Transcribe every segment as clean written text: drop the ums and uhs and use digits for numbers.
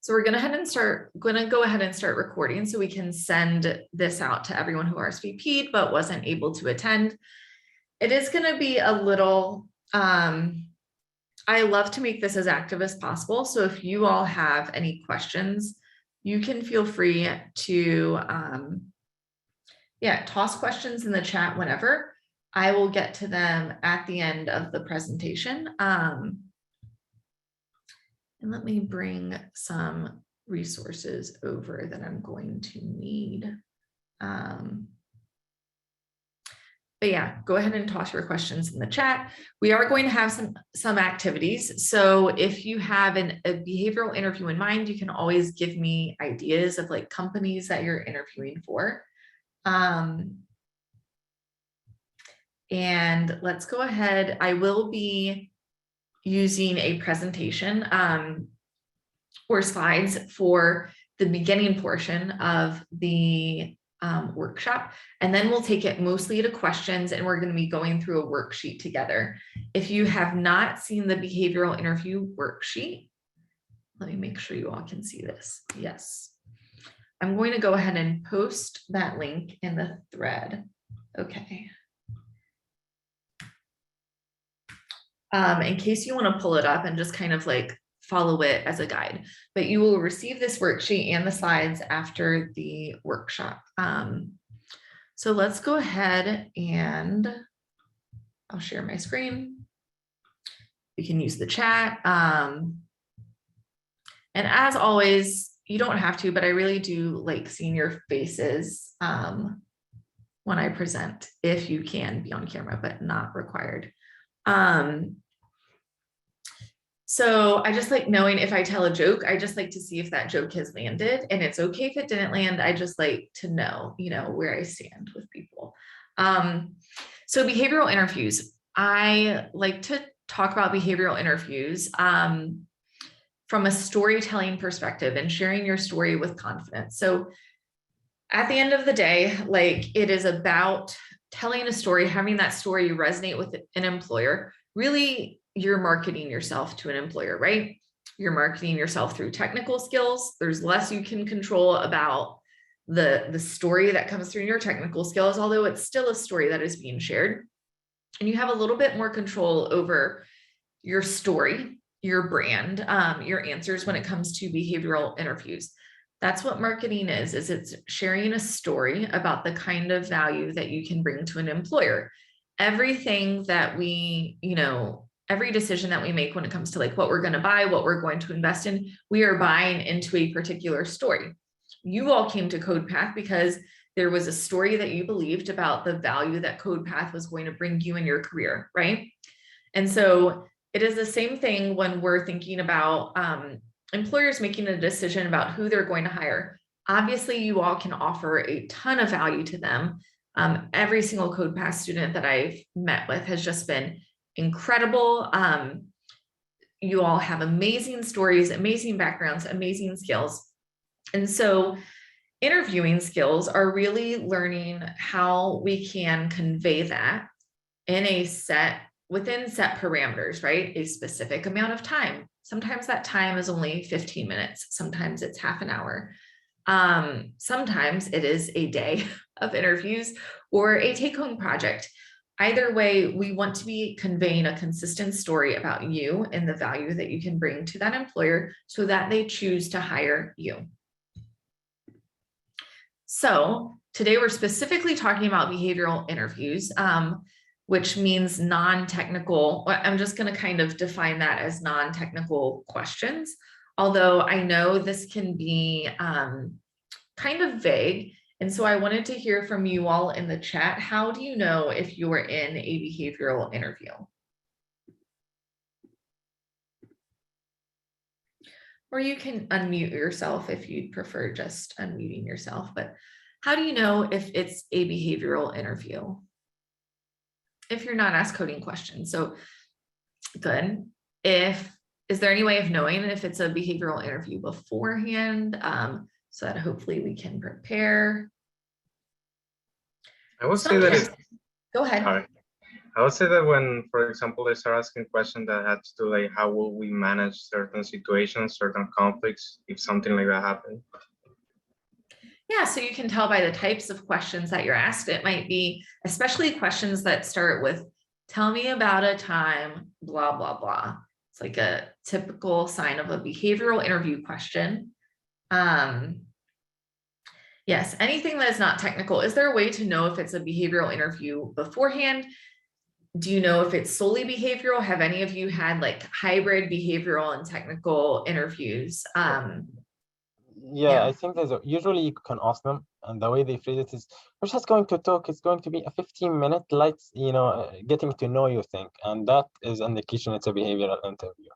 So we're going to go ahead and start recording so we can send this out to everyone who RSVP'd but wasn't able to attend. It is going to be a little, I love to make this as active as possible. So if you all have any questions, you can feel free to, toss questions in the chat whenever. I will get to them at the end of the presentation. And let me bring some resources over that I'm going to need. But yeah, go ahead and toss your questions in the chat. We are going to have some activities. So if you have a behavioral interview in mind, you can always give me ideas of like companies that you're interviewing for. And let's go ahead. I will be using a presentation or slides for the beginning portion of the workshop, and then we'll take it mostly to questions, and we're going to be going through a worksheet together. If you have not seen the behavioral interview worksheet, let me make sure you all can see this. Yes. I'm going to go ahead and post that link in the thread. Okay. In case you want to pull it up and just kind of like follow it as a guide, but you will receive this worksheet and the slides after the workshop. So let's go ahead and I'll share my screen. You can use the chat. And as always, you don't have to, but I really do like seeing your faces when I present, if you can be on camera, but not required. So I just like knowing if I tell a joke, I just like to see if that joke has landed, and it's okay if it didn't land. I just like to know, where I stand with people. So behavioral interviews, I like to talk about behavioral interviews from a storytelling perspective and sharing your story with confidence. So at the end of the day, like it is about telling a story, having that story resonate with an employer. Really, you're marketing yourself to an employer, right? You're marketing yourself through technical skills. There's less you can control about the story that comes through your technical skills, although it's still a story that is being shared. And you have a little bit more control over your story, your brand, your answers when it comes to behavioral interviews. That's what marketing is it's sharing a story about the kind of value that you can bring to an employer. Everything that we, every decision that we make when it comes to like what we're going to buy, what we're going to invest in, we are buying into a particular story. You all came to CodePath because there was a story that you believed about the value that CodePath was going to bring you in your career, right? And so it is the same thing when we're thinking about employers making a decision about who they're going to hire. Obviously, you all can offer a ton of value to them. Every single CodePath student that I've met with has just been incredible. You all have amazing stories, amazing backgrounds, amazing skills. And so interviewing skills are really learning how we can convey that in within set parameters, right? A specific amount of time. Sometimes that time is only 15 minutes. Sometimes it's half an hour. Sometimes it is a day of interviews or a take-home project. Either way, we want to be conveying a consistent story about you and the value that you can bring to that employer so that they choose to hire you. So today we're specifically talking about behavioral interviews, which means non-technical. I'm just going to kind of define that as non-technical questions, although I know this can be kind of vague. And so I wanted to hear from you all in the chat. How do you know if you're in a behavioral interview? Or you can unmute yourself if you'd prefer just unmuting yourself. But how do you know if it's a behavioral interview? If you're not asked coding questions. So good. Is there any way of knowing if it's a behavioral interview beforehand, so that hopefully we can prepare? I would say that it's, go ahead. I would say that when, for example, they start asking questions that had to do like how will we manage certain situations, certain conflicts, if something like that happens. Yeah, so you can tell by the types of questions that you're asked. It might be especially questions that start with, tell me about a time, blah, blah, blah. It's like a typical sign of a behavioral interview question. Yes, anything that is not technical. Is there a way to know if it's a behavioral interview beforehand? Do you know if it's solely behavioral? Have any of you had like hybrid behavioral and technical interviews? Yeah, I think usually you can ask them, and the way they phrase it is, we're just going to talk. It's going to be a 15-minute light, getting to know you thing, and that is an indication it's a behavioral interview.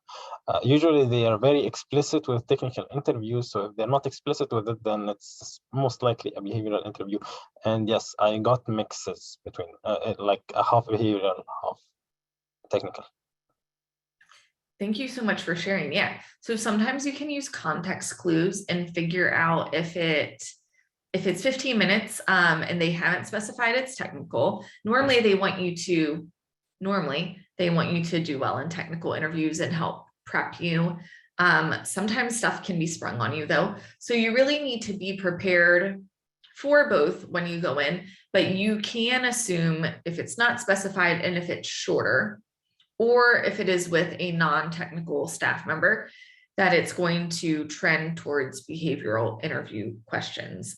Usually they are very explicit with technical interviews, so if they're not explicit with it, then it's most likely a behavioral interview. And yes, I got mixes between like a half behavioral, half technical. Thank you so much for sharing. Yeah. So sometimes you can use context clues and figure out if it's 15 minutes and they haven't specified it's technical. Normally they want you to do well in technical interviews and help prep you. Sometimes stuff can be sprung on you though. So you really need to be prepared for both when you go in, but you can assume if it's not specified and if it's shorter, or if it is with a non-technical staff member, that it's going to trend towards behavioral interview questions.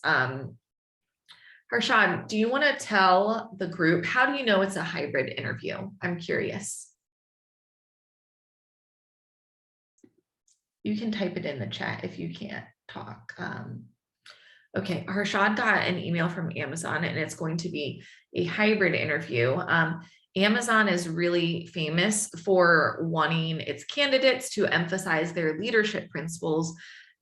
Harshad, do you want to tell the group, how do you know it's a hybrid interview? I'm curious. You can type it in the chat if you can't talk. Okay, Harshad got an email from Amazon and it's going to be a hybrid interview. Amazon is really famous for wanting its candidates to emphasize their leadership principles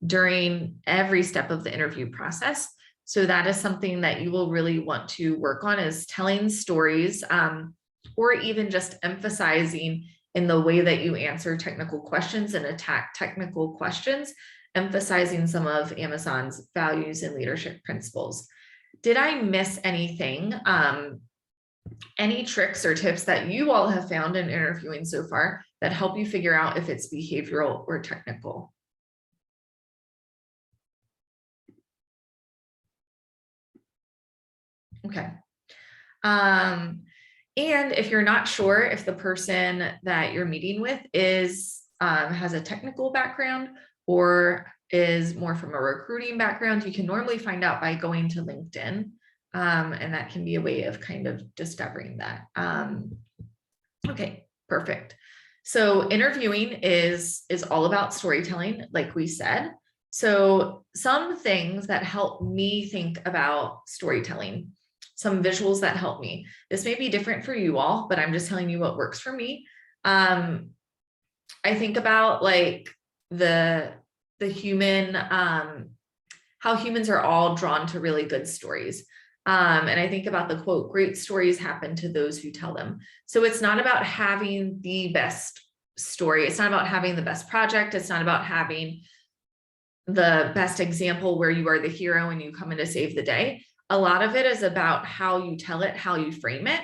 during every step of the interview process. So that is something that you will really want to work on, is telling stories, or even just emphasizing in the way that you answer technical questions and attack technical questions, emphasizing some of Amazon's values and leadership principles. Did I miss anything? Any tricks or tips that you all have found in interviewing so far that help you figure out if it's behavioral or technical? Okay. And if you're not sure if the person that you're meeting with has a technical background or is more from a recruiting background, you can normally find out by going to LinkedIn. And that can be a way of kind of discovering that. Okay, perfect. So interviewing is all about storytelling, like we said. So some things that help me think about storytelling, some visuals that help me. This may be different for you all, but I'm just telling you what works for me. I think about like the human, how humans are all drawn to really good stories. And I think about the quote, great stories happen to those who tell them. So it's not about having the best story. It's not about having the best project. It's not about having the best example where you are the hero and you come in to save the day. A lot of it is about how you tell it, how you frame it.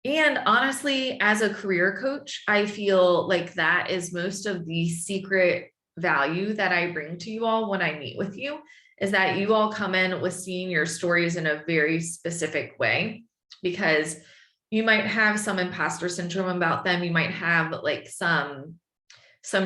And honestly, as a career coach, I feel like that is most of the secret value that I bring to you all when I meet with you, is that you all come in with seeing your stories in a very specific way, because you might have some imposter syndrome about them. You might have like some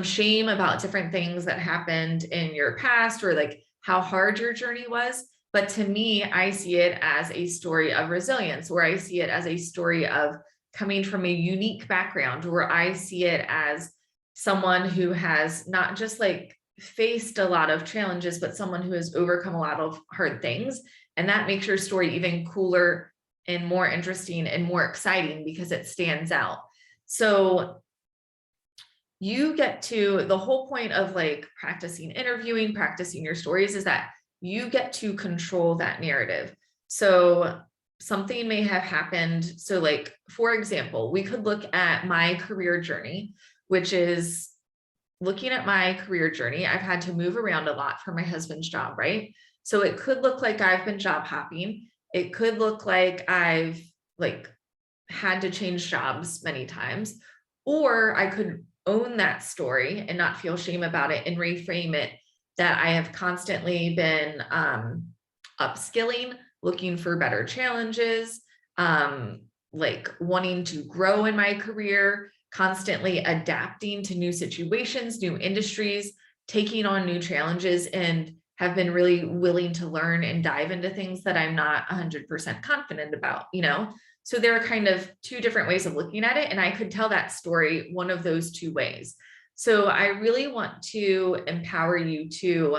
shame about different things that happened in your past, or like how hard your journey was. But to me, I see it as a story of resilience, where I see it as a story of coming from a unique background, where I see it as someone who has not just like faced a lot of challenges, but someone who has overcome a lot of hard things. And that makes your story even cooler and more interesting and more exciting because it stands out. So you get to, the whole point of like practicing interviewing, practicing your stories, is that you get to control that narrative. So something may have happened. So like, for example, we could look at my career journey, which is looking at my career journey. I've had to move around a lot for my husband's job, right? So it could look like I've been job hopping. It could look like I've like had to change jobs many times, or I could own that story and not feel shame about it and reframe it that I have constantly been upskilling, looking for better challenges, like wanting to grow in my career, constantly adapting to new situations, new industries, taking on new challenges, and have been really willing to learn and dive into things that I'm not 100% confident about, you know? So there are kind of two different ways of looking at it. And I could tell that story one of those two ways. So I really want to empower you to,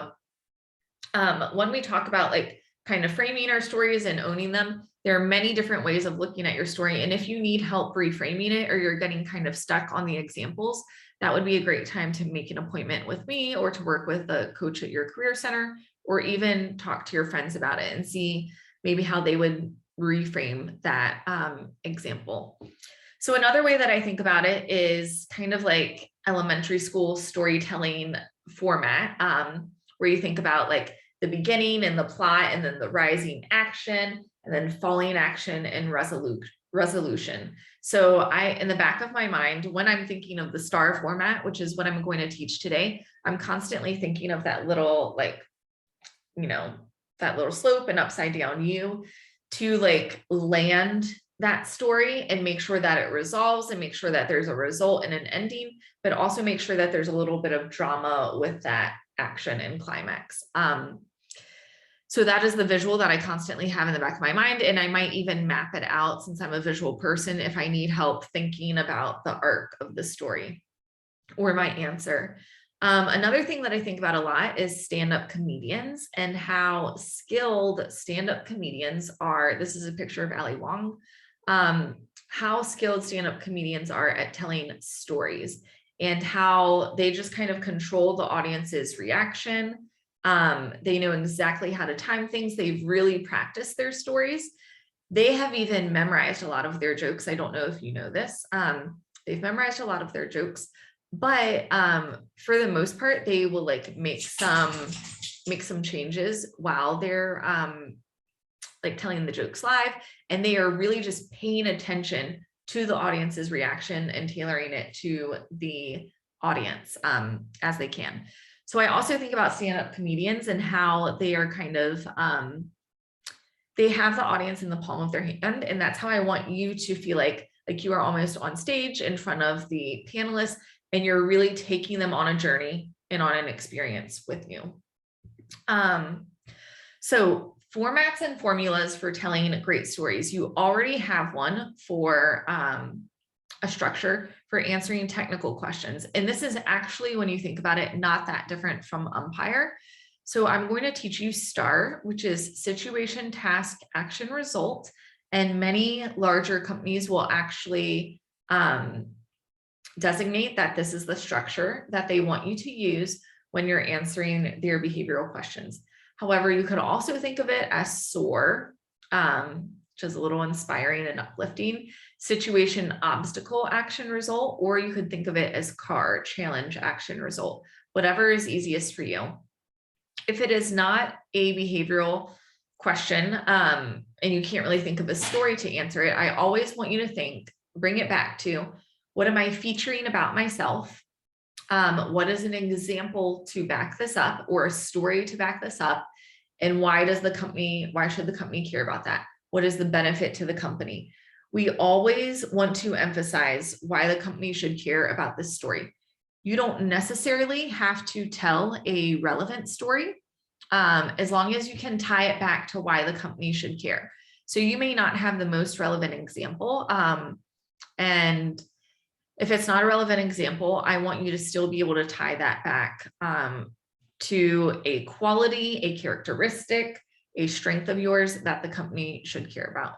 when we talk about like kind of framing our stories and owning them, there are many different ways of looking at your story. And if you need help reframing it, or you're getting kind of stuck on the examples, that would be a great time to make an appointment with me, or to work with a coach at your career center, or even talk to your friends about it and see maybe how they would reframe that example. So another way that I think about it is kind of like elementary school storytelling format, where you think about like the beginning and the plot, and then the rising action, and then falling action and resolution. So in the back of my mind, when I'm thinking of the STAR format, which is what I'm going to teach today, I'm constantly thinking of that little, like, you know, that little slope and upside down U, to like land that story and make sure that it resolves, and make sure that there's a result and an ending, but also make sure that there's a little bit of drama with that action and climax. So that is the visual that I constantly have in the back of my mind. And I might even map it out, since I'm a visual person, if I need help thinking about the arc of the story or my answer. Another thing that I think about a lot is stand-up comedians, and how skilled stand-up comedians are. This is a picture of Ali Wong. How skilled stand-up comedians are at telling stories, and how they just kind of control the audience's reaction. They know exactly how to time things. They've really practiced their stories. They have even memorized a lot of their jokes. I don't know if you know this. They've memorized a lot of their jokes, but for the most part, they will like make some changes while they're like telling the jokes live, and they are really just paying attention to the audience's reaction and tailoring it to the audience as they can. So I also think about stand-up comedians and how they are kind of, they have the audience in the palm of their hand. And that's how I want you to feel like you are almost on stage in front of the panelists, and you're really taking them on a journey and on an experience with you. So formats and formulas for telling great stories. You already have one for a structure for answering technical questions. And this is actually, when you think about it, not that different from umpire. So I'm going to teach you STAR, which is situation, task, action, result. And many larger companies will actually designate that this is the structure that they want you to use when you're answering their behavioral questions. However, you could also think of it as SOAR, which is a little inspiring and uplifting: situation, obstacle, action, result, or you could think of it as CAR, challenge, action, result, whatever is easiest for you. If it is not a behavioral question, and you can't really think of a story to answer it, I always want you to bring it back to, what am I featuring about myself? What is an example to back this up, or a story to back this up? And why should the company care about that? What is the benefit to the company? We always want to emphasize why the company should care about this story. You don't necessarily have to tell a relevant story, as long as you can tie it back to why the company should care. So you may not have the most relevant example, and if it's not a relevant example, I want you to still be able to tie that back to a quality, a characteristic, a strength of yours that the company should care about.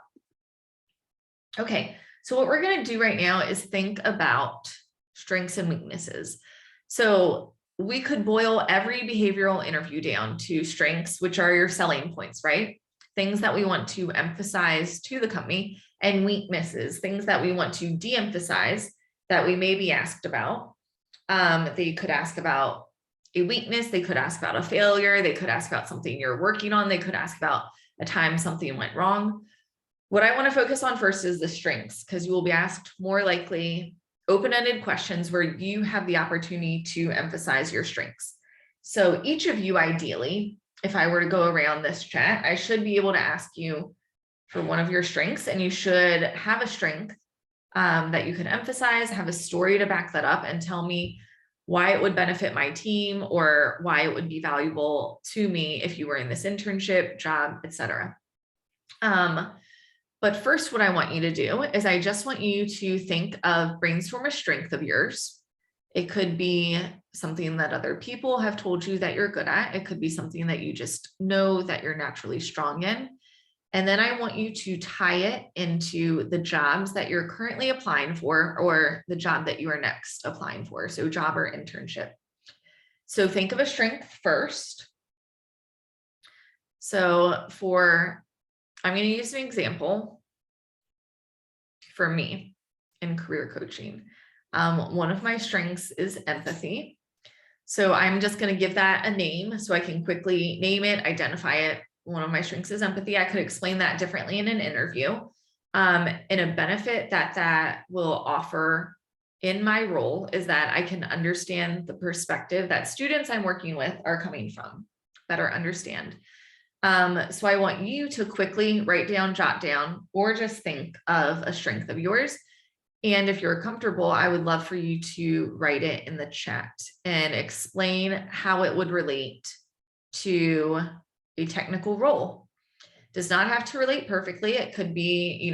Okay, so what we're going to do right now is think about strengths and weaknesses. So we could boil every behavioral interview down to strengths, which are your selling points, right? Things that we want to emphasize to the company, and weaknesses, things that we want to de-emphasize that we may be asked about. They could ask about a weakness, they could ask about a failure, they could ask about something you're working on, they could ask about a time something went wrong. What I want to focus on first is the strengths, because you will be asked more likely open-ended questions where you have the opportunity to emphasize your strengths. So each of you, ideally, if I were to go around this chat, I should be able to ask you for one of your strengths, and you should have a strength that you can emphasize, have a story to back that up, and tell me why it would benefit my team or why it would be valuable to me if you were in this internship, job, etc. But first, what I want you to do is I just want you to think of, brainstorm a strength of yours. It could be something that other people have told you that you're good at. It could be something that you just know that you're naturally strong in. And then I want you to tie it into the jobs that you're currently applying for, or the job that you are next applying for. So job or internship. So think of a strength first. So I'm going to use an example for me in career coaching. One of my strengths is empathy. So I'm just going to give that a name so I can quickly name it, identify it. One of my strengths is empathy. I could explain that differently in an interview. And a benefit that will offer in my role is that I can understand the perspective that students I'm working with are coming from, better understand. So I want you to quickly write down, jot down, or just think of a strength of yours. And if you're comfortable, I would love for you to write it in the chat and explain how it would relate to a technical role. Does not have to relate perfectly. It could be,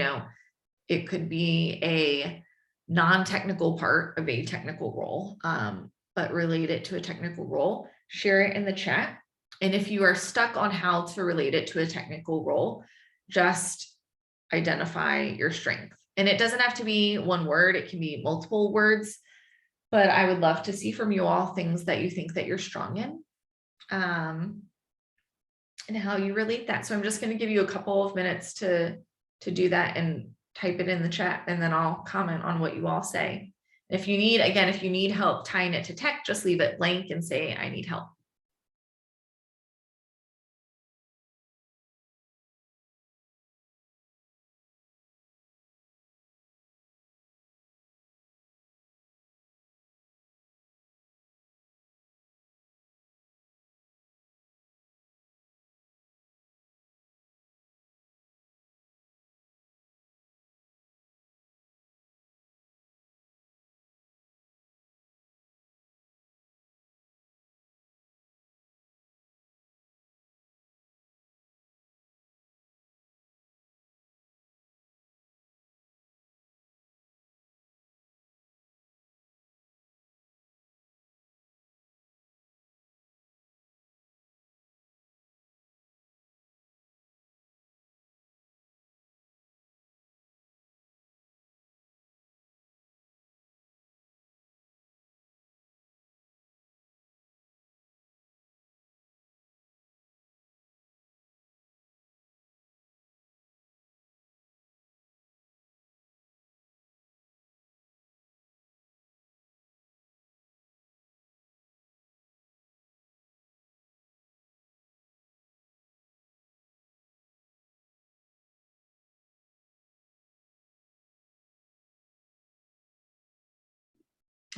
it could be a non-technical part of a technical role, but relate it to a technical role. Share it in the chat. And if you are stuck on how to relate it to a technical role, just identify your strength. And it doesn't have to be one word. It can be multiple words, but I would love to see from you all things that you think that you're strong in, and how you relate that. So I'm just going to give you a couple of minutes to do that and type it in the chat, and then I'll comment on what you all say. If you need help tying it to tech, just leave it blank and say, I need help.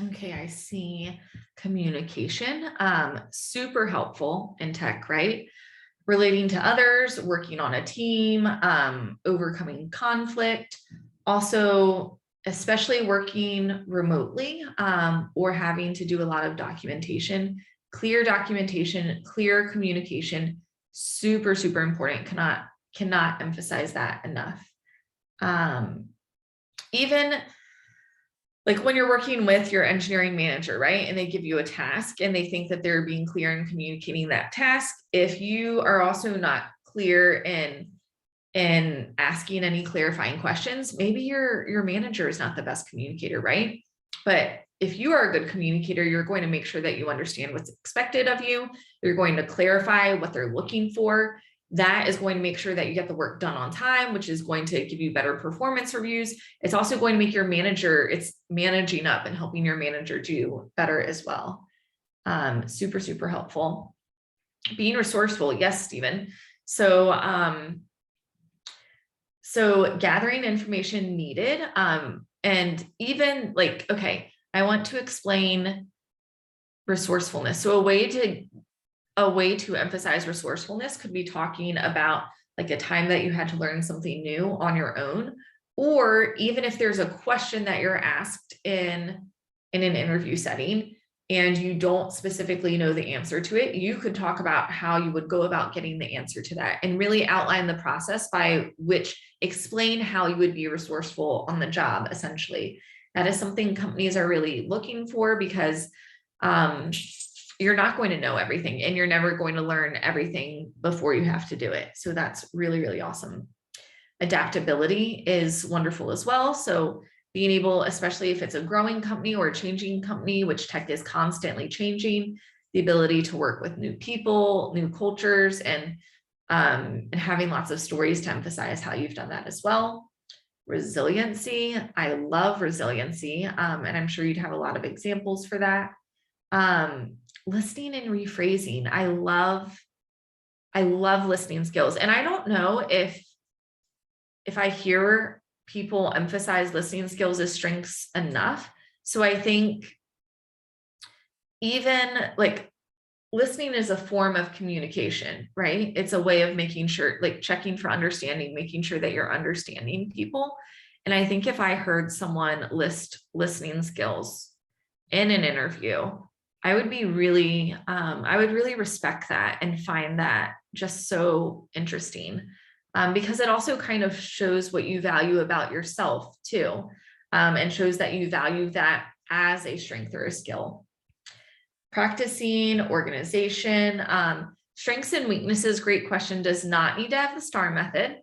Okay, I see communication, super helpful in tech, right? Relating to others, working on a team, overcoming conflict, also, especially working remotely, or having to do a lot of documentation, clear communication, super, super important. Cannot emphasize that enough. Even like when you're working with your engineering manager, right? And they give you a task and they think that they're being clear in communicating that task. If you are also not clear in asking any clarifying questions, maybe your manager is not the best communicator, right? But if you are a good communicator, you're going to make sure that you understand what's expected of you. You're going to clarify what they're looking for. That is going to make sure that you get the work done on time, which is going to give you better performance reviews. It's also going to make your manager, it's managing up and helping your manager do better as well. Super, super helpful. Being resourceful. Yes, Stephen. So So gathering information needed, and even like, okay, I want to explain resourcefulness. So a way to emphasize resourcefulness could be talking about like a time that you had to learn something new on your own, or even if there's a question that you're asked in an interview setting and you don't specifically know the answer to it, you could talk about how you would go about getting the answer to that and really outline the process by which explain how you would be resourceful on the job. Essentially, that is something companies are really looking for, because you're not going to know everything and you're never going to learn everything before you have to do it. So that's really, really awesome. Adaptability is wonderful as well. So being able, especially if it's a growing company or a changing company, which tech is constantly changing, the ability to work with new people, new cultures, and having lots of stories to emphasize how you've done that as well. Resiliency. I love resiliency. And I'm sure you'd have a lot of examples for that. Listening and rephrasing. I love listening skills. And I don't know if I hear people emphasize listening skills as strengths enough. So I think even like listening is a form of communication, right? It's a way of making sure, like checking for understanding, making sure that you're understanding people. And I think if I heard someone list listening skills in an interview, I would be really, I would really respect that and find that just so interesting, because it also kind of shows what you value about yourself too, and shows that you value that as a strength or a skill. Practicing, organization, strengths and weaknesses, great question, does not need to have the STAR method,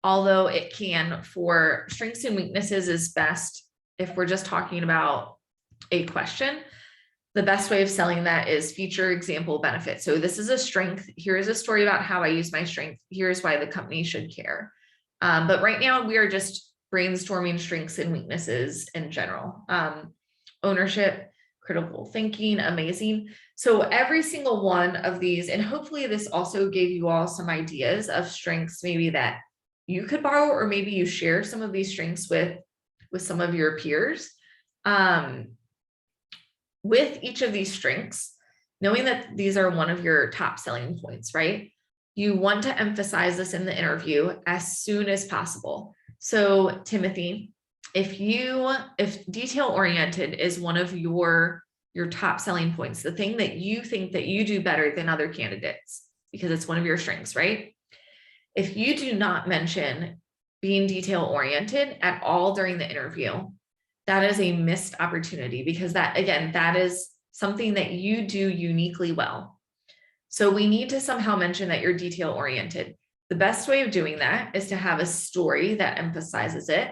although it can. For strengths and weaknesses is best if we're just talking about a question. The best way of selling that is feature, example, benefit. So this is a strength. Here is a story about how I use my strength. Here's why the company should care. But right now we are just brainstorming strengths and weaknesses in general. Ownership, critical thinking, amazing. So every single one of these, and hopefully this also gave you all some ideas of strengths maybe that you could borrow, or maybe you share some of these strengths with some of your peers. With each of these strengths, knowing that these are one of your top selling points, right? You want to emphasize this in the interview as soon as possible. So Timothy, if detail oriented is one of your top selling points, the thing that you think that you do better than other candidates, because it's one of your strengths, right? If you do not mention being detail oriented at all during the interview, that is a missed opportunity, because that, again, that is something that you do uniquely well. So we need to somehow mention that you're detail oriented. The best way of doing that is to have a story that emphasizes it.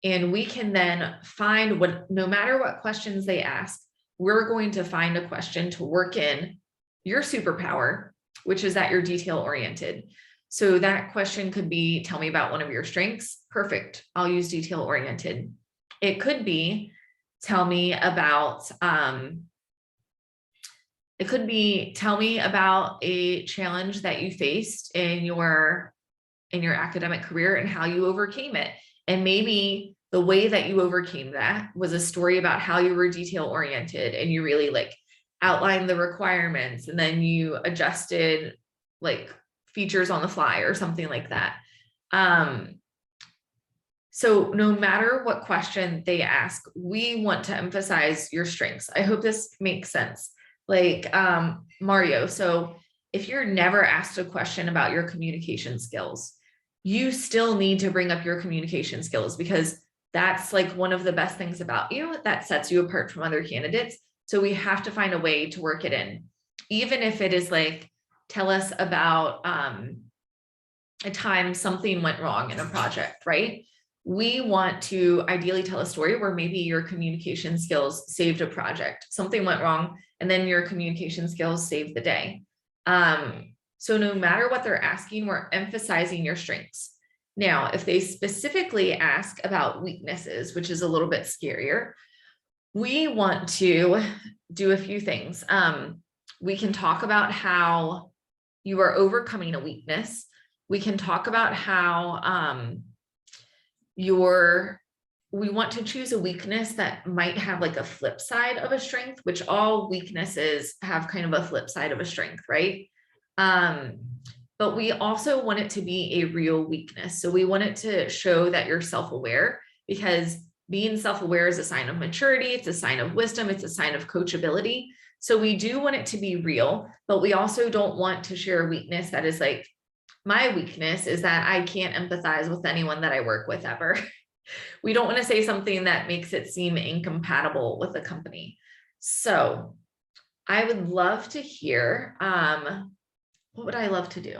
And we can then find no matter what questions they ask, we're going to find a question to work in your superpower, which is that you're detail oriented. So that question could be, tell me about one of your strengths. Perfect. I'll use detail oriented. It could be, tell me about, tell me about a challenge that you faced in your academic career and how you overcame it. And maybe the way that you overcame that was a story about how you were detail oriented and you really like outlined the requirements and then you adjusted like features on the fly or something like that. So no matter what question they ask, we want to emphasize your strengths. I hope this makes sense. Like Mario, so if you're never asked a question about your communication skills, you still need to bring up your communication skills, because that's like one of the best things about you that sets you apart from other candidates. So we have to find a way to work it in, even if it is like, tell us about a time something went wrong in a project, right? We want to ideally tell a story where maybe your communication skills saved a project, something went wrong, and then your communication skills saved the day. So no matter what they're asking, we're emphasizing your strengths. Now, if they specifically ask about weaknesses, which is a little bit scarier, we want to do a few things. We can talk about how you are overcoming a weakness. We can talk about how we want to choose a weakness that might have like a flip side of a strength, which all weaknesses have kind of a flip side of a strength, right? But we also want it to be a real weakness. So we want it to show that you're self-aware, because being self-aware is a sign of maturity. It's a sign of wisdom. It's a sign of coachability. So we do want it to be real, but we also don't want to share a weakness that is like, my weakness is that I can't empathize with anyone that I work with ever. We don't want to say something that makes it seem incompatible with the company. So I would love to hear, what would I love to do?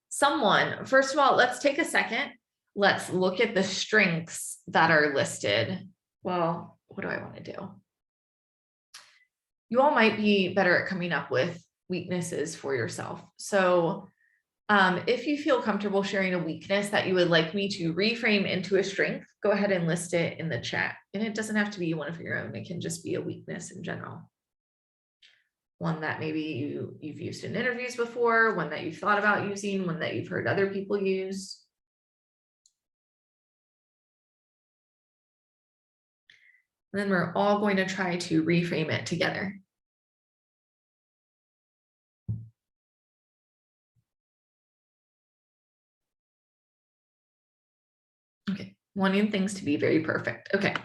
Someone, first of all, let's take a second. Let's look at the strengths that are listed. Well, what do I want to do? You all might be better at coming up with weaknesses for yourself. So if you feel comfortable sharing a weakness that you would like me to reframe into a strength, go ahead and list it in the chat. And it doesn't have to be one of your own. It can just be a weakness in general. One that maybe you've used in interviews before, one that you've thought about using, one that you've heard other people use. And then we're all going to try to reframe it together. Okay, wanting things to be very perfect. Okay,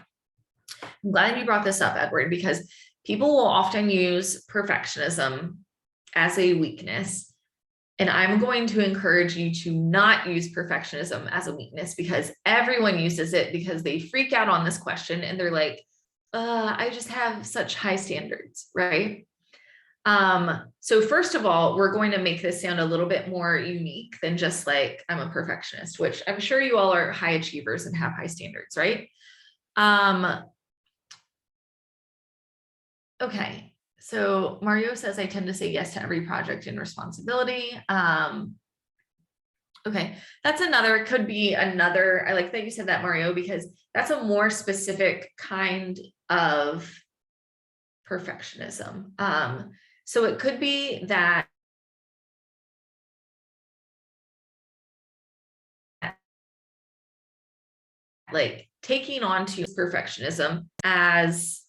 I'm glad you brought this up, Edward, because people will often use perfectionism as a weakness. And I'm going to encourage you to not use perfectionism as a weakness, because everyone uses it because they freak out on this question and they're like, I just have such high standards, right? So first of all, we're going to make this sound a little bit more unique than just like, I'm a perfectionist, which I'm sure you all are high achievers and have high standards, right? Okay, so Mario says, I tend to say yes to every project and responsibility. Okay, that's another, could be another, I like that you said that, Mario, because that's a more specific kind of perfectionism. So it could be that like taking on to perfectionism as,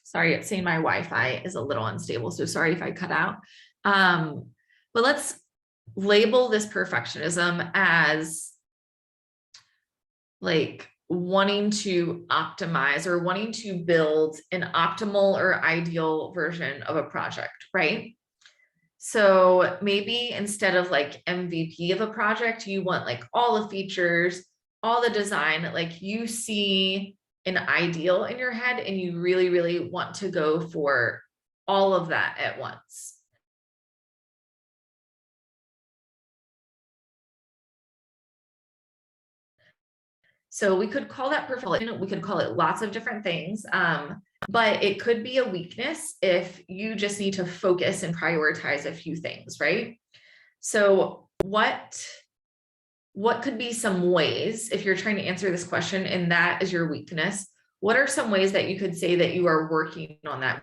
sorry, it's saying my Wi-Fi is a little unstable, so sorry if I cut out. But let's label this perfectionism as like wanting to optimize or wanting to build an optimal or ideal version of a project, right? So maybe instead of like MVP of a project, you want like all the features, all the design, like you see an ideal in your head and you really, really want to go for all of that at once. So we could call that perfection. We could call it lots of different things, but it could be a weakness if you just need to focus and prioritize a few things, right? So what could be some ways, if you're trying to answer this question and that is your weakness, what are some ways that you could say that you are working on that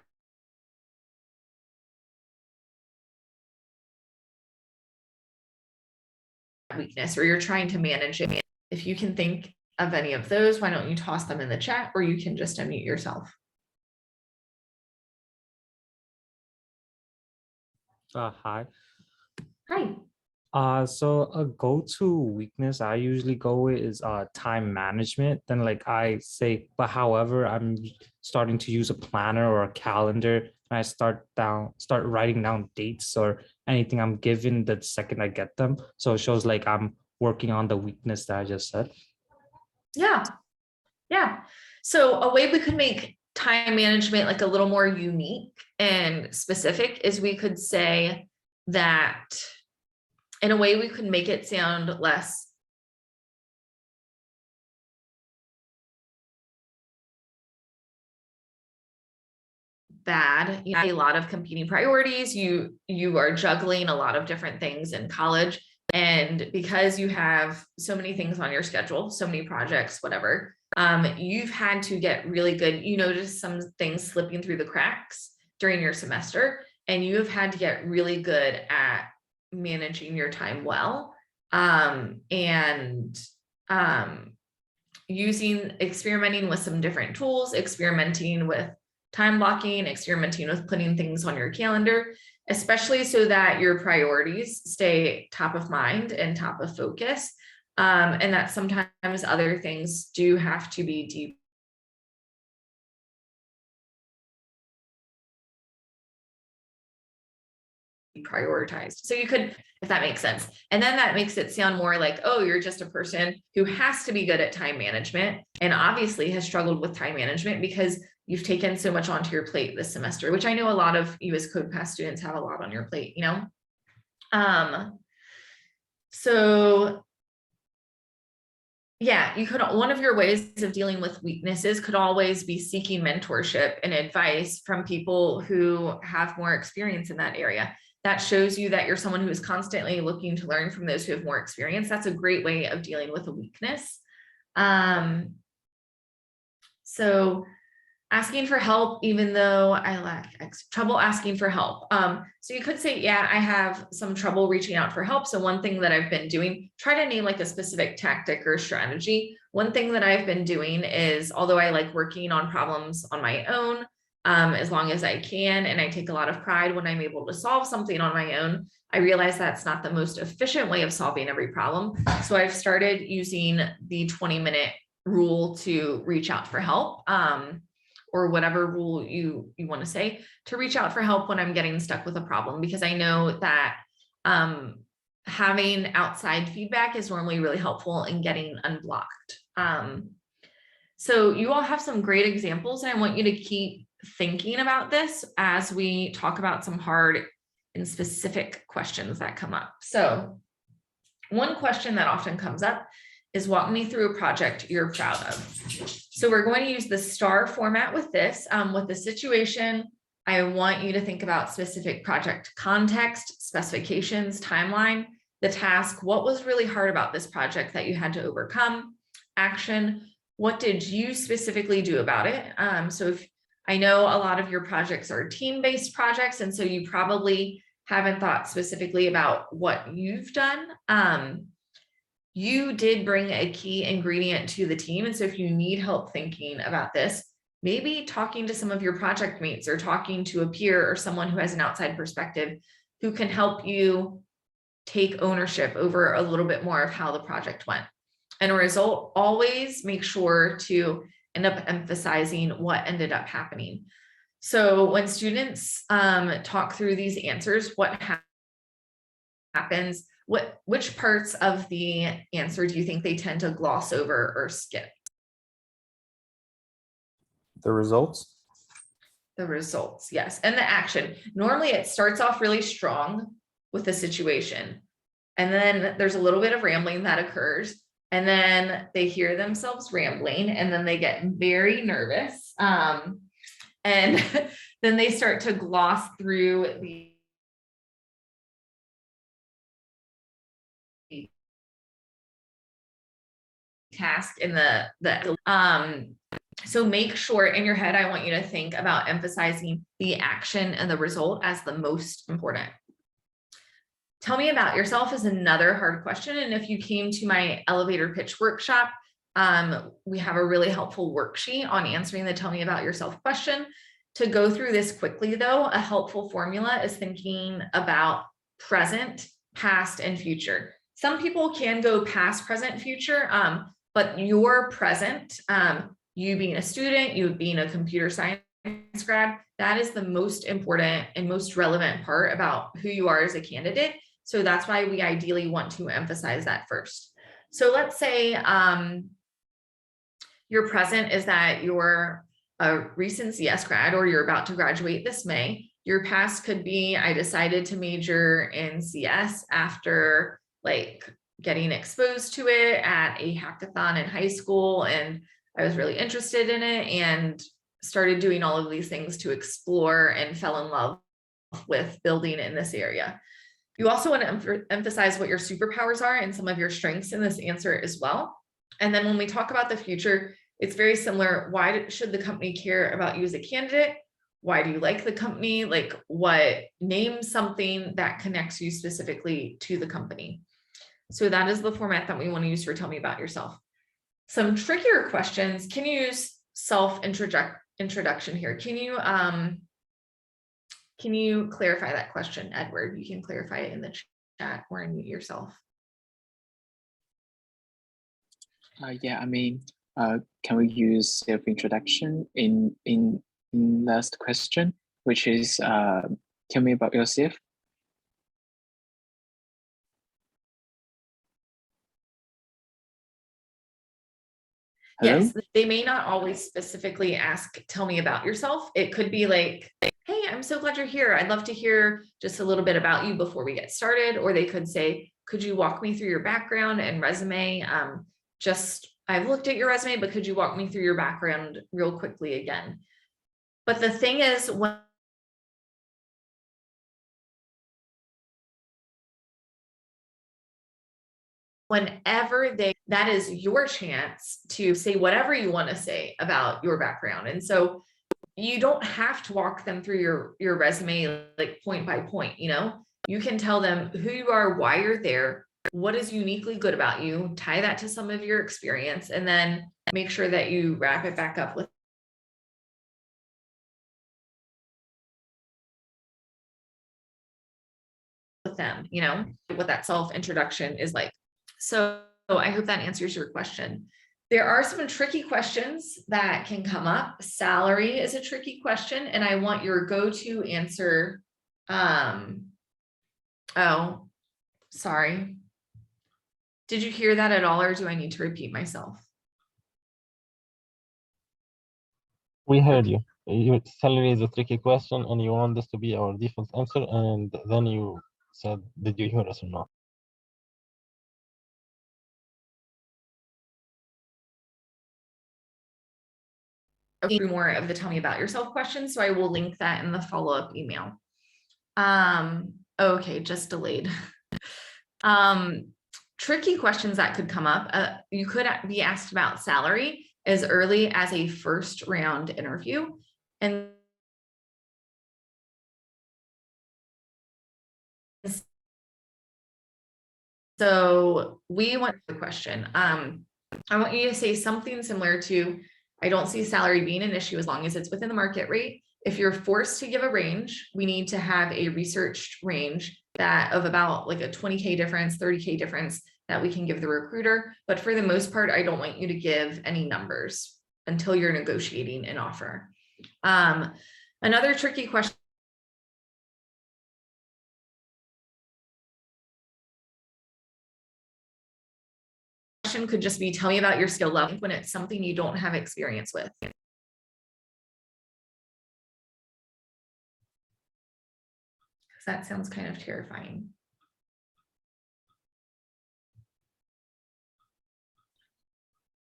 weakness, or you're trying to manage it? If you can think of any of those, why don't you toss them in the chat, or you can just unmute yourself. Hi. Hi. So a go-to weakness I usually go with is time management. Then like I say, but however, I'm starting to use a planner or a calendar, and I start writing down dates or anything I'm given the second I get them. So it shows like I'm working on the weakness that I just said. Yeah. Yeah. So a way we could make time management like a little more unique and specific is we could say that in a way we could make it sound less bad. You have a lot of competing priorities. You are juggling a lot of different things in college. And because you have so many things on your schedule, so many projects, whatever, you've had to get really good. You notice some things slipping through the cracks during your semester, and you have had to get really good at managing your time well. And experimenting with some different tools, experimenting with time blocking, experimenting with putting things on your calendar, especially so that your priorities stay top of mind and top of focus. And that sometimes other things do have to be prioritized. So you could, if that makes sense. And then that makes it sound more like, oh, you're just a person who has to be good at time management and obviously has struggled with time management because you've taken so much onto your plate this semester, which I know a lot of you as CodePath students have a lot on your plate, you know? So yeah, you could, one of your ways of dealing with weaknesses could always be seeking mentorship and advice from people who have more experience in that area. That shows you that you're someone who is constantly looking to learn from those who have more experience. That's a great way of dealing with a weakness. So asking for help, even though I lack trouble asking for help. So you could say, yeah, I have some trouble reaching out for help. So one thing that I've been doing, try to name like a specific tactic or strategy. One thing that I've been doing is, although I like working on problems on my own, as long as I can, and I take a lot of pride when I'm able to solve something on my own, I realize that's not the most efficient way of solving every problem. So I've started using the 20-minute rule to reach out for help. Or whatever rule you want to say, to reach out for help when I'm getting stuck with a problem, because I know that having outside feedback is normally really helpful in getting unblocked. So you all have some great examples, and I want you to keep thinking about this as we talk about some hard and specific questions that come up. So one question that often comes up is, walk me through a project you're proud of. So we're going to use the STAR format with this. With the situation, I want you to think about specific project context, specifications, timeline, the task, what was really hard about this project that you had to overcome, action, what did you specifically do about it? So if I know a lot of your projects are team-based projects, and so you probably haven't thought specifically about what you've done. You did bring a key ingredient to the team. And so if you need help thinking about this, maybe talking to some of your project mates or talking to a peer or someone who has an outside perspective who can help you take ownership over a little bit more of how the project went. And a result, always make sure to end up emphasizing what ended up happening. So when students talk through these answers, what happens, which parts of the answer do you think they tend to gloss over or skip? The results. The results, yes. And the action. Normally it starts off really strong with the situation, and then there's a little bit of rambling that occurs, and then they hear themselves rambling, and then they get very nervous. And then they start to gloss through the task in so make sure in your head, I want you to think about emphasizing the action and the result as the most important. Tell me about yourself is another hard question. And if you came to my elevator pitch workshop, we have a really helpful worksheet on answering the tell me about yourself question. To go through this quickly though, a helpful formula is thinking about present, past, and future. Some people can go past, present, future, but your present, you being a student, you being a computer science grad, that is the most important and most relevant part about who you are as a candidate. So that's why we ideally want to emphasize that first. So let's say your present is that you're a recent CS grad or you're about to graduate this May. Your past could be, I decided to major in CS after like getting exposed to it at a hackathon in high school, and I was really interested in it and started doing all of these things to explore and fell in love with building in this area. You also want to emphasize what your superpowers are and some of your strengths in this answer as well. And then when we talk about the future, it's very similar. Why should the company care about you as a candidate? Why do you like the company? Like, what, name something that connects you specifically to the company. So that is the format that we want to use for tell me about yourself. Some trickier questions. Can you use introduction here? Can you clarify that question, Edward? You can clarify it in the chat or unmute yourself. Yeah, I mean, can we use self-introduction in last question, which is tell me about yourself? Hello? Yes, they may not always specifically ask, tell me about yourself. It could be like, hey, I'm so glad you're here. I'd love to hear just a little bit about you before we get started. Or they could say, could you walk me through your background and resume? I've looked at your resume, but could you walk me through your background real quickly again? But the thing is, whenever that is your chance to say whatever you want to say about your background. And so you don't have to walk them through your resume like point by point, you know, you can tell them who you are, why you're there, what is uniquely good about you, tie that to some of your experience, and then make sure that you wrap it back up with them, you know, what that self-introduction is like. So I hope that answers your question. There are some tricky questions that can come up. Salary is a tricky question, and I want your go-to answer. Oh, sorry. Did you hear that at all, or do I need to repeat myself? We heard you. Your salary is a tricky question, and you want this to be our default answer, and then you said, did you hear us or not? More of the tell me about yourself questions, so I will link that in the follow-up email. Okay, just delayed. Tricky questions that could come up. You could be asked about salary as early as a first round interview. And so we want the question. I want you to say something similar to, I don't see salary being an issue as long as it's within the market rate. If you're forced to give a range, we need to have a researched range that of about like a 20K difference, 30K difference that we can give the recruiter. But for the most part, I don't want you to give any numbers until you're negotiating an offer. Another tricky question could just be, tell me about your skill level when it's something you don't have experience with. That sounds kind of terrifying.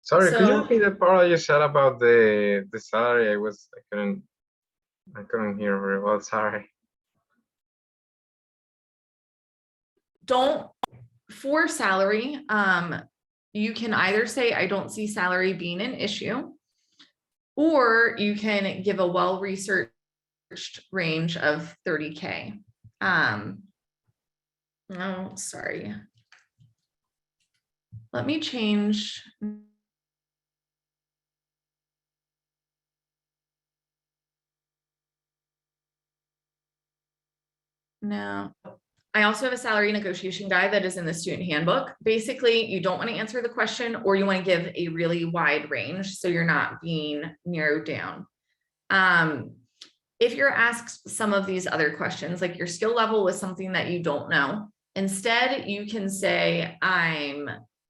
Sorry, could you repeat the part you said about the salary? I couldn't hear very well. Sorry. For salary, you can either say, I don't see salary being an issue, or you can give a well-researched range of 30K. Oh, sorry. Let me change. No. I also have a salary negotiation guide that is in the student handbook. Basically, you don't want to answer the question, or you want to give a really wide range so you're not being narrowed down. If you're asked some of these other questions, like your skill level was something that you don't know, instead you can say,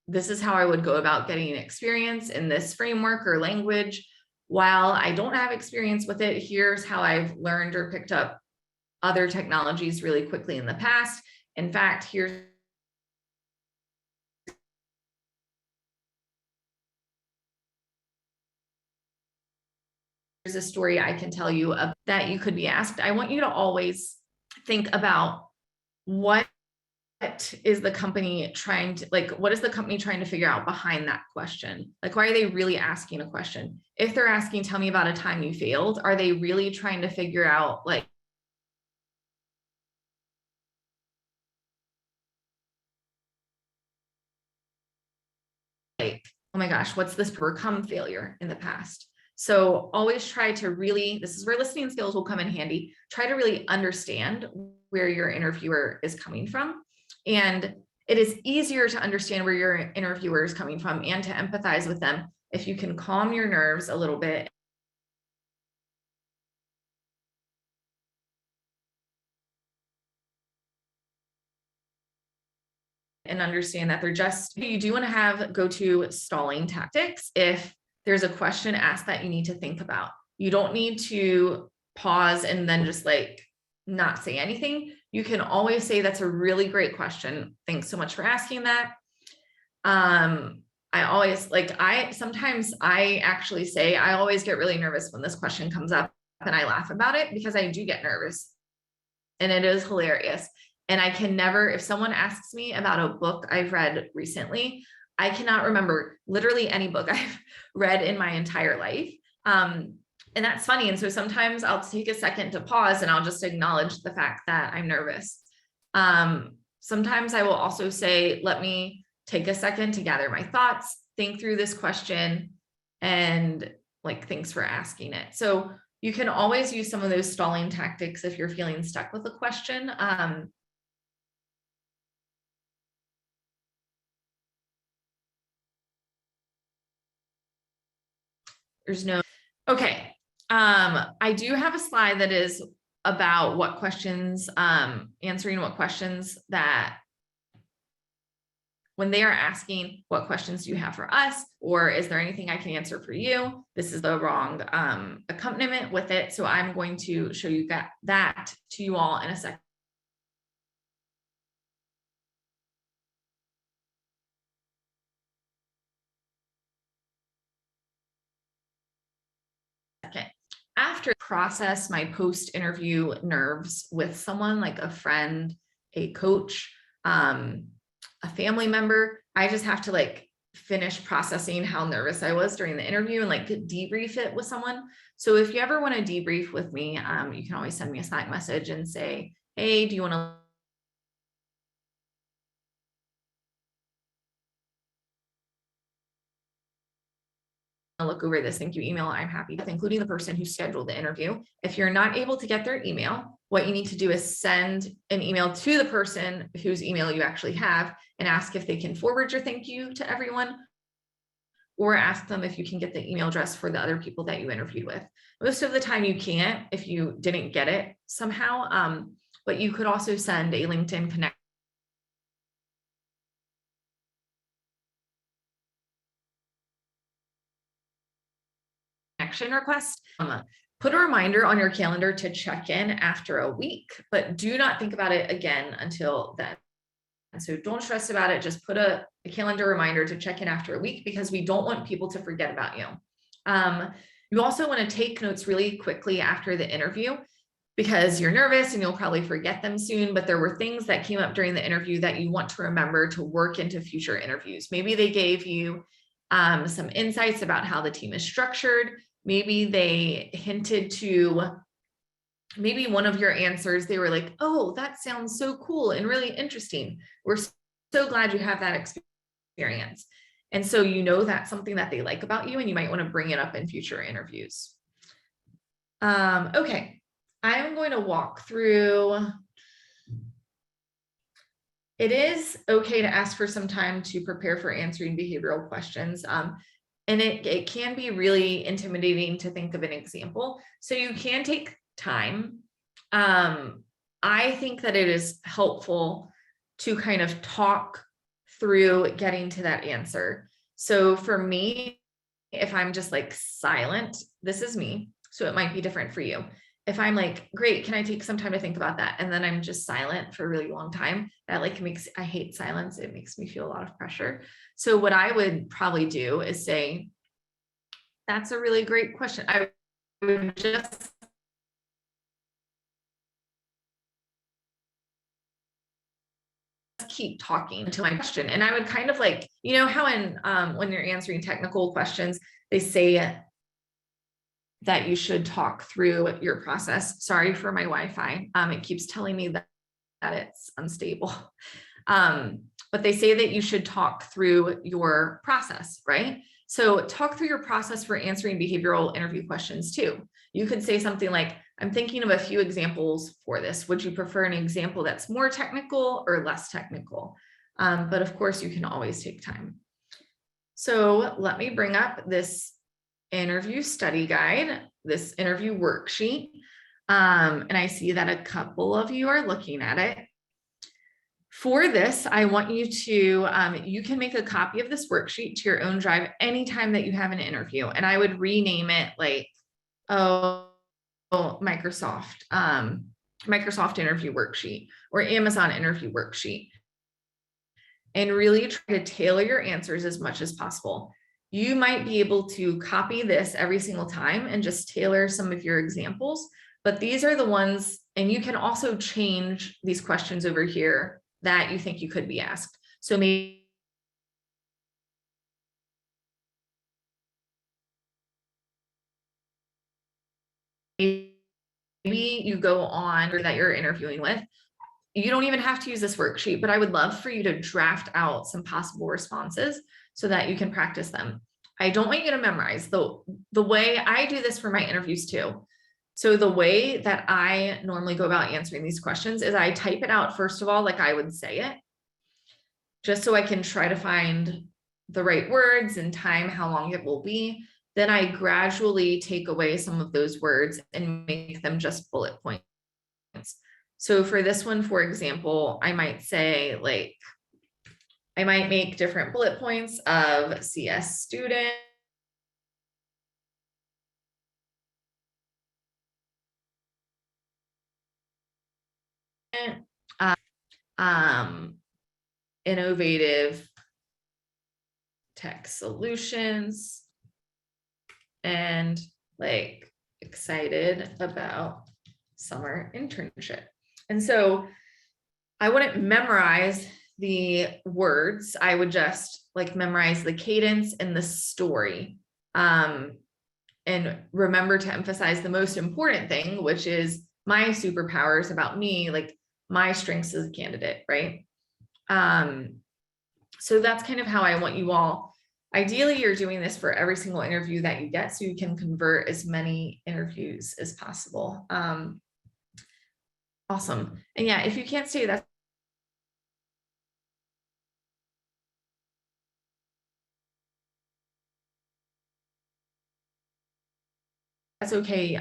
this is how I would go about getting experience in this framework or language. While I don't have experience with it, here's how I've learned or picked up other technologies really quickly in the past. In fact, here's a story I can tell you that you could be asked. I want you to always think about what is the company trying to, what is the company trying to figure out behind that question? Like, why are they really asking a question? If they're asking, tell me about a time you failed, are they really trying to figure out, like, oh my gosh, what's this overcome failure in the past? So always try to really, this is where listening skills will come in handy. Try to really understand where your interviewer is coming from. And it is easier to understand where your interviewer is coming from and to empathize with them if you can calm your nerves a little bit and understand that they're just, you do want to have go-to stalling tactics if there's a question asked that you need to think about. You don't need to pause and then just like not say anything. You can always say, that's a really great question. Thanks so much for asking that. I always sometimes I actually say, I always get really nervous when this question comes up and I laugh about it because I do get nervous and it is hilarious. And I can never, if someone asks me about a book I've read recently, I cannot remember literally any book I've read in my entire life. And that's funny. And so sometimes I'll take a second to pause and I'll just acknowledge the fact that I'm nervous. Sometimes I will also say, let me take a second to gather my thoughts, think through this question, and like, thanks for asking it. So you can always use some of those stalling tactics if you're feeling stuck with a question. There's no, okay. I do have a slide that is about what questions, answering what questions that when they are asking, what questions do you have for us? Or is there anything I can answer for you? This is the wrong accompaniment with it. So I'm going to show you that to you all in a second. After I process my post-interview nerves with someone like a friend, a coach, a family member, I just have to like finish processing how nervous I was during the interview and like debrief it with someone. So if you ever want to debrief with me, you can always send me a Slack message and say, hey, do you want to look over this thank you email? I'm happy with, including the person who scheduled the interview. If you're not able to get their email, what you need to do is send an email to the person whose email you actually have and ask if they can forward your thank you to everyone, or ask them if you can get the email address for the other people that you interviewed with. Most of the time you can't if you didn't get it somehow, but you could also send a LinkedIn connection request. Put a reminder on your calendar to check in after a week, but do not think about it again until then. And so don't stress about it. Just put a calendar reminder to check in after a week because we don't want people to forget about you. You also want to take notes really quickly after the interview because you're nervous and you'll probably forget them soon, but there were things that came up during the interview that you want to remember to work into future interviews. Maybe they gave you some insights about how the team is structured. Maybe they hinted to maybe one of your answers, they were like, oh, that sounds so cool and really interesting. We're so glad you have that experience. And so you know that's something that they like about you and you might want to bring it up in future interviews. Okay, I'm going to walk through. It is okay to ask for some time to prepare for answering behavioral questions. And it can be really intimidating to think of an example. So you can take time. I think that it is helpful to kind of talk through getting to that answer. So for me, if I'm just like silent, this is me. So it might be different for you. If I'm like, great, can I take some time to think about that? And then I'm just silent for a really long time. That like I hate silence. It makes me feel a lot of pressure. So what I would probably do is say, that's a really great question. I would just keep talking until my question. And I would kind of like, you know how in when you're answering technical questions, they say that you should talk through your process. Sorry for my Wi-Fi. It keeps telling me that it's unstable. but they say that you should talk through your process, right? So talk through your process for answering behavioral interview questions too. You could say something like, I'm thinking of a few examples for this. Would you prefer an example that's more technical or less technical? But of course, you can always take time. So let me bring up this interview study guide, this interview worksheet. And I see that a couple of you are looking at it. For this, I want you to, you can make a copy of this worksheet to your own drive anytime that you have an interview. And I would rename it like, Microsoft interview worksheet or Amazon interview worksheet. And really try to tailor your answers as much as possible. You might be able to copy this every single time and just tailor some of your examples, but these are the ones, and you can also change these questions over here that you think you could be asked. So maybe you go on or that you're interviewing with. You don't even have to use this worksheet, but I would love for you to draft out some possible responses so that you can practice them. I don't want you to memorize the way I do this for my interviews too. So the way that I normally go about answering these questions is I type it out first of all, like I would say it, just so I can try to find the right words and time how long it will be. Then I gradually take away some of those words and make them just bullet points. So for this one, for example, I might say like, I might make different bullet points of CS student, innovative tech solutions, and like excited about summer internship. And so I wouldn't memorize the words. I would just like memorize the cadence and the story. And remember to emphasize the most important thing, which is my superpowers about me, like my strengths as a candidate, right? So that's kind of how I want you all. Ideally, you're doing this for every single interview that you get so you can convert as many interviews as possible. Awesome. And yeah, if you can't stay, that's okay.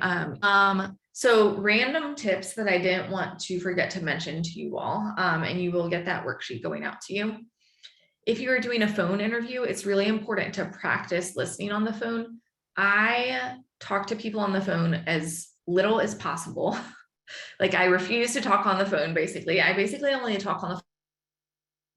So random tips that I didn't want to forget to mention to you all, and you will get that worksheet going out to you. If you are doing a phone interview, it's really important to practice listening on the phone. I talk to people on the phone as little as possible. Like I refuse to talk on the phone, basically. I basically only talk on the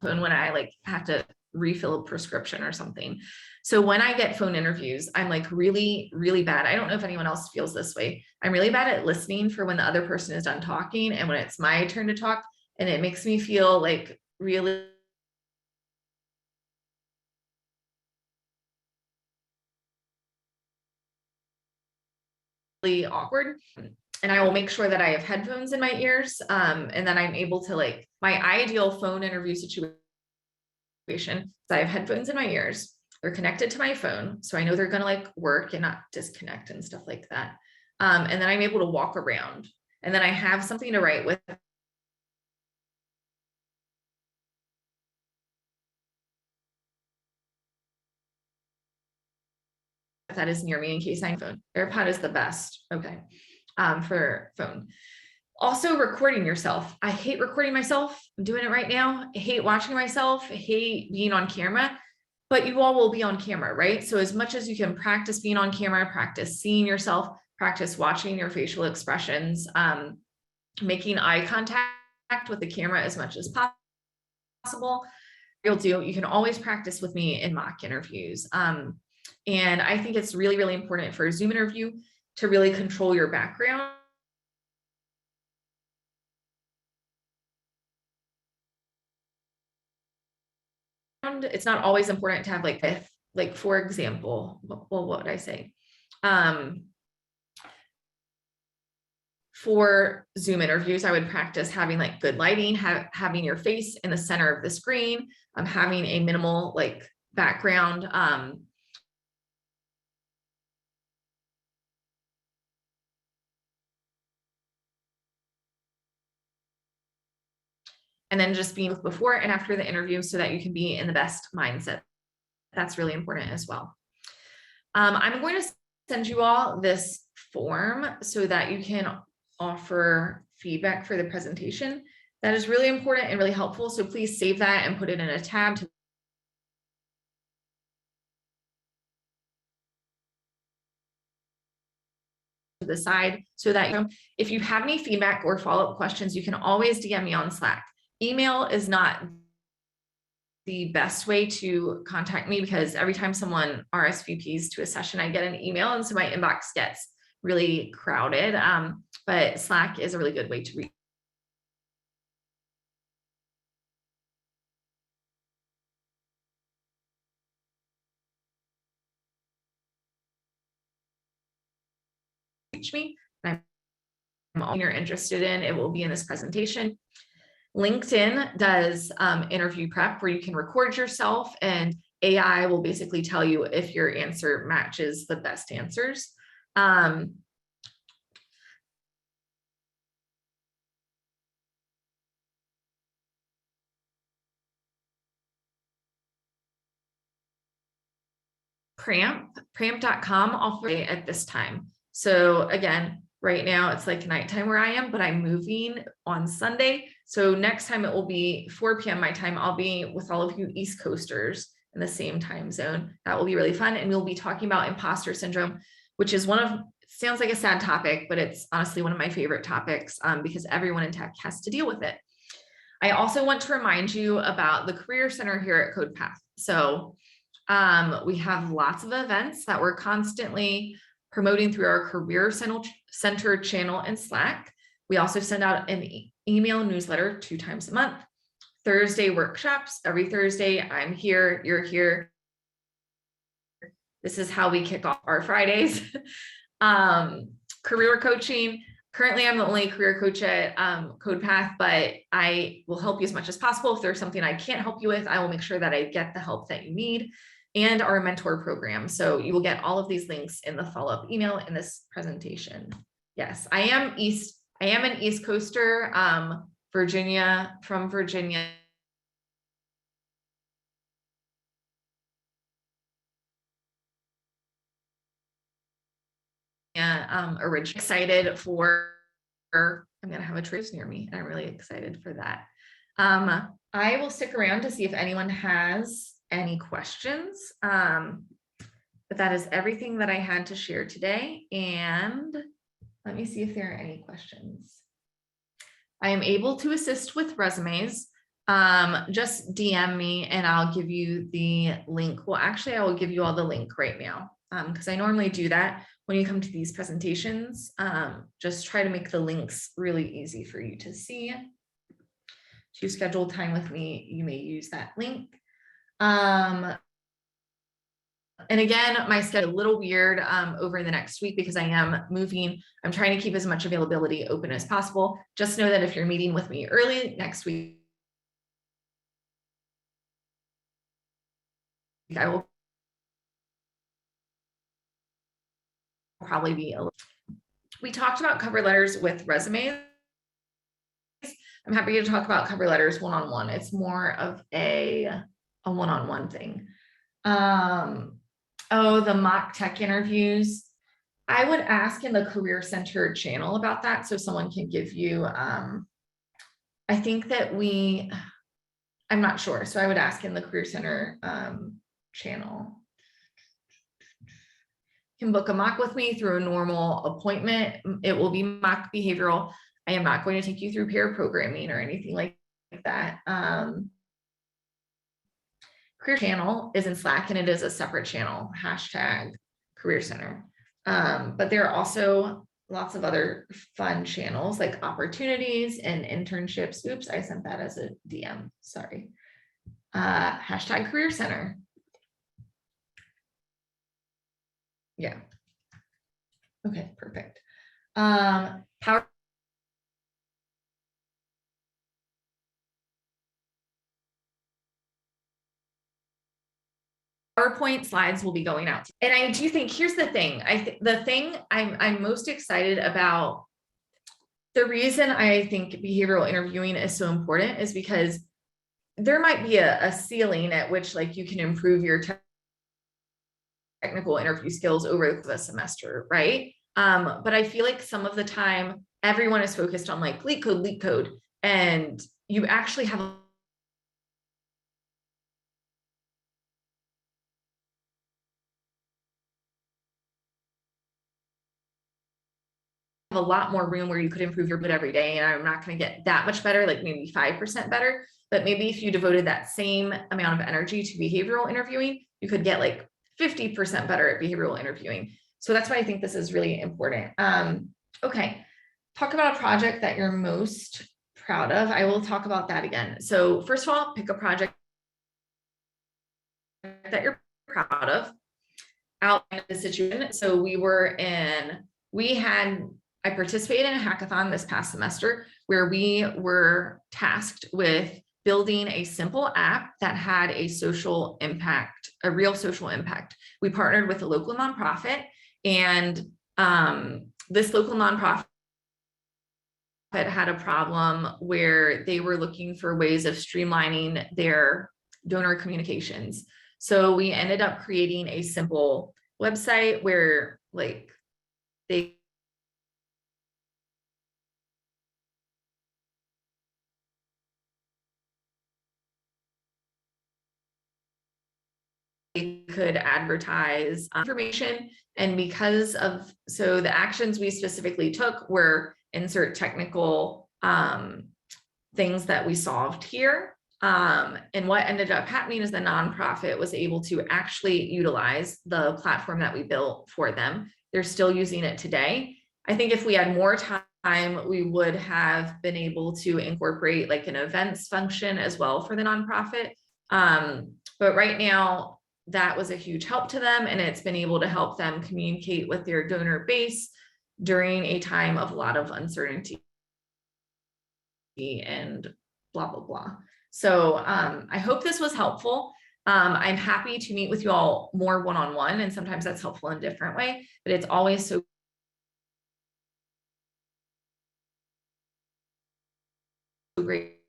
phone when I like have to refill a prescription or something. So when I get phone interviews, I'm like really, really bad. I don't know if anyone else feels this way. I'm really bad at listening for when the other person is done talking and when it's my turn to talk. And it makes me feel like really awkward. And I will make sure that I have headphones in my ears. And then I'm able to like, my ideal phone interview situation is I have headphones in my ears. They're connected to my phone. So I know they're going to like work and not disconnect and stuff like that. And then I'm able to walk around and then I have something to write with. That is near me in case I phone. AirPod is the best. Okay. For phone. Also recording yourself. I hate recording myself. I'm doing it right now. I hate watching myself. I hate being on camera, but you all will be on camera, right? So as much as you can practice being on camera, practice seeing yourself, practice watching your facial expressions, making eye contact with the camera as much as possible. You can always practice with me in mock interviews. And I think it's really, really important for a Zoom interview to really control your background. It's not always important to have like for example, well, what would I say? For Zoom interviews, I would practice having like good lighting, having your face in the center of the screen, having a minimal like background. And then just being before and after the interview so that you can be in the best mindset. That's really important as well. I'm going to send you all this form so that you can offer feedback for the presentation. That is really important and really helpful. So please save that and put it in a tab to the side so that if you have any feedback or follow-up questions, you can always DM me on Slack. Email is not the best way to contact me because every time someone RSVPs to a session, I get an email, and so my inbox gets really crowded. But Slack is a really good way to reach me. And I'm all you're interested in, it will be in this presentation. LinkedIn does interview prep where you can record yourself and AI will basically tell you if your answer matches the best answers. Cramp.com I'll play at this time. So again, right now it's like nighttime where I am, but I'm moving on Sunday. So next time it will be 4 p.m. my time. I'll be with all of you East Coasters in the same time zone. That will be really fun. And we'll be talking about imposter syndrome, which is sounds like a sad topic, but it's honestly one of my favorite topics because everyone in tech has to deal with it. I also want to remind you about the Career Center here at CodePath. So we have lots of events that we're constantly promoting through our Career Center channel in Slack. We also send out an email newsletter 2 times a month. Thursday workshops, every Thursday, I'm here, you're here. This is how we kick off our Fridays. Career coaching. Currently, I'm the only career coach at CodePath, but I will help you as much as possible. If there's something I can't help you with, I will make sure that I get the help that you need. And our mentor program. So you will get all of these links in the follow-up email in this presentation. Yes, I am an East Coaster, from Virginia. Originally excited for, I'm gonna have a trace near me, and I'm really excited for that. I will stick around to see if anyone has any questions, but that is everything that I had to share today. And let me see if there are any questions. I am able to assist with resumes. Just DM me and I'll give you the link. Well, actually, I will give you all the link right now because I normally do that when you come to these presentations. Just try to make the links really easy for you to see. To schedule time with me, you may use that link. And again, my schedule is a little weird over the next week because I am moving. I'm trying to keep as much availability open as possible. Just know that if you're meeting with me early next week, I will probably be a little. We talked about cover letters with resumes. I'm happy to talk about cover letters one-on-one. It's more of a one-on-one thing. Oh, the mock tech interviews. I would ask in the Career Center channel about that so someone can give you, I think that I'm not sure. So I would ask in the Career Center channel. You can book a mock with me through a normal appointment. It will be mock behavioral. I am not going to take you through pair programming or anything like that. Career channel is in Slack and it is a separate channel, #Career Center. But there are also lots of other fun channels like opportunities and internships. Oops, I sent that as a DM, sorry. #Career Center. Yeah. Okay, perfect. Power PowerPoint slides will be going out. And I do think, here's the thing, the thing I'm most excited about, the reason I think behavioral interviewing is so important is because there might be a ceiling at which like you can improve your technical interview skills over the semester, right? But I feel like some of the time everyone is focused on like leak code, and you actually have a lot more room where you could improve your bit every day. And I'm not going to get that much better, like maybe 5% better, but maybe if you devoted that same amount of energy to behavioral interviewing, you could get like 50% better at behavioral interviewing. So that's why I think this is really important. Okay, talk about a project that you're most proud of. I will talk about that again. So first of all, pick a project that you're proud of. Outline the situation. So I participated in a hackathon this past semester where we were tasked with building a simple app that had a social impact, a real social impact. We partnered with a local nonprofit, and this local nonprofit had a problem where they were looking for ways of streamlining their donor communications. So we ended up creating a simple website where like they could advertise information. And because of, so the actions we specifically took were insert technical things that we solved here. And what ended up happening is the nonprofit was able to actually utilize the platform that we built for them. They're still using it today. I think if we had more time, we would have been able to incorporate like an events function as well for the nonprofit. But right now, that was a huge help to them, and it's been able to help them communicate with their donor base during a time of a lot of uncertainty and blah, blah, blah. So I hope this was helpful. I'm happy to meet with you all more one-on-one, and sometimes that's helpful in a different way, but it's always so great